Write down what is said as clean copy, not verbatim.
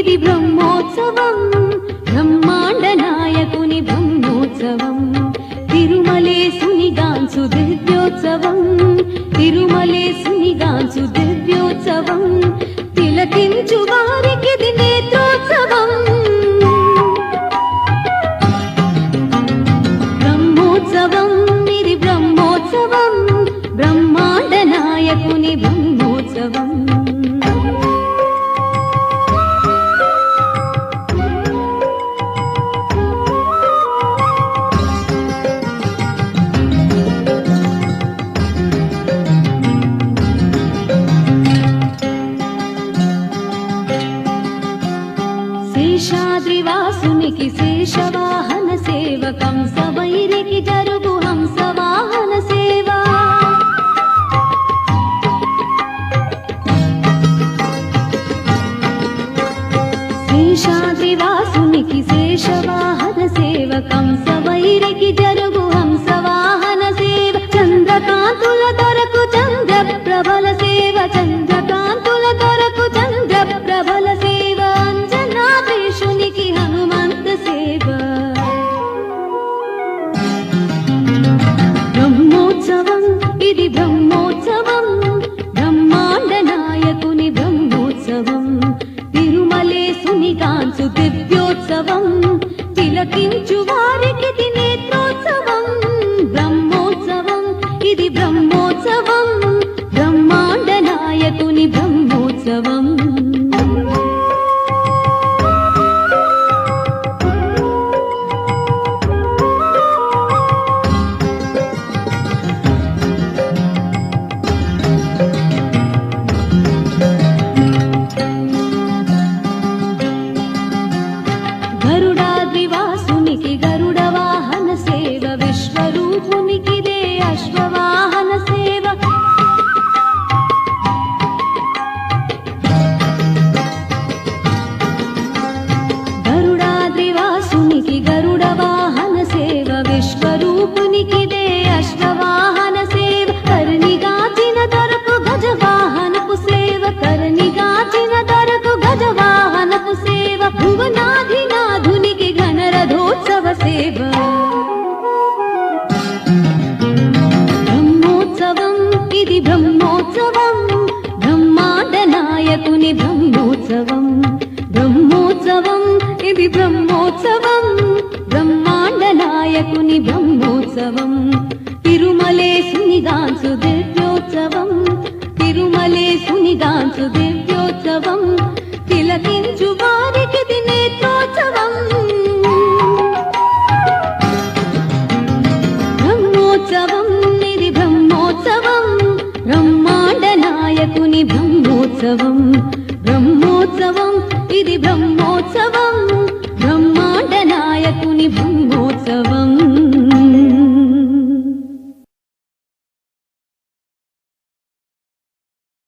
ఇది బ్రహ్మోత్సవం బ్రహ్మాండ నాయకుని బ్రహ్మోత్సవం తిరుమలేశునిగాంచు దివ్యోత్సవం తిరుమలేశునిగాంచు దివ్యోత్సవం తిలకించు వారికిది నేత్రోత్సవం బ్రహ్మోత్సవం ఇది బ్రహ్మోత్సవం బ్రహ్మాండ నాయకుని బ్రహ్మోత్సవం శేషాద్రివాసునికి శేషవాహన సేవ కంసవైరికి జరుగు హంసవాహన సేవ శేషాద్రివాసునికి శేషవాహన సేవ కంసవైరికి జరుగు హంసవాహన సేవ చంద్రకాంతుల దొరకు చంద్ర ప్రభల సేవ చంద్రకాంతుల దొరకు చంద్ర ప్రభల సేవ అంజనాద్రీశునికి హనుమంత సేవ బ్రహ్మోత్సవం ఇది బ్రహ్మోత్సవం బ్రహ్మాండ నాయకుని బ్రహ్మోత్సవం తిరుమలేశునిగాంచు దివ్యోత్సవం తిలకించు వారికి నేత్రోత్సవం బ్రహ్మోత్సవం ఇది బ్రహ్మోత్సవం బ్రహ్మాండ నాయకుని బ్రహ్మోత్సవం గరుడాద్రివాసునికి గరుడ వాహన సేవ విశ్వరూపునికిదే అశ్వవాహన సేవ గరుడాద్రివాసునికి గరుడ వాహన సేవ విశ్వరూపునికిదే అశ్వవాహన సేవ కర్ణిగాచిన దొరకు గజవాహనపు సేవ కర్ణిగాచిన దొరకు గజవాహనపు సేవ భువనాధినాధునికి ఘనరథోత్సవ సేవ బ్రహ్మోత్సవం ఇది బ్రహ్మోత్సవం బ్రహ్మాండ నాయకుని బ్రహ్మోత్సవం బ్రహ్మోత్సవం ఇది బ్రహ్మోత్సవం బ్రహ్మాండ నాయకుని బ్రహ్మోత్సవం తిరుమలేశునిగాంచు దివ్యోత్సవం తిరుమలేశునిగాంచు దివ్యోత్సవం తిలకించు వారికిది నేత్రోత్సవం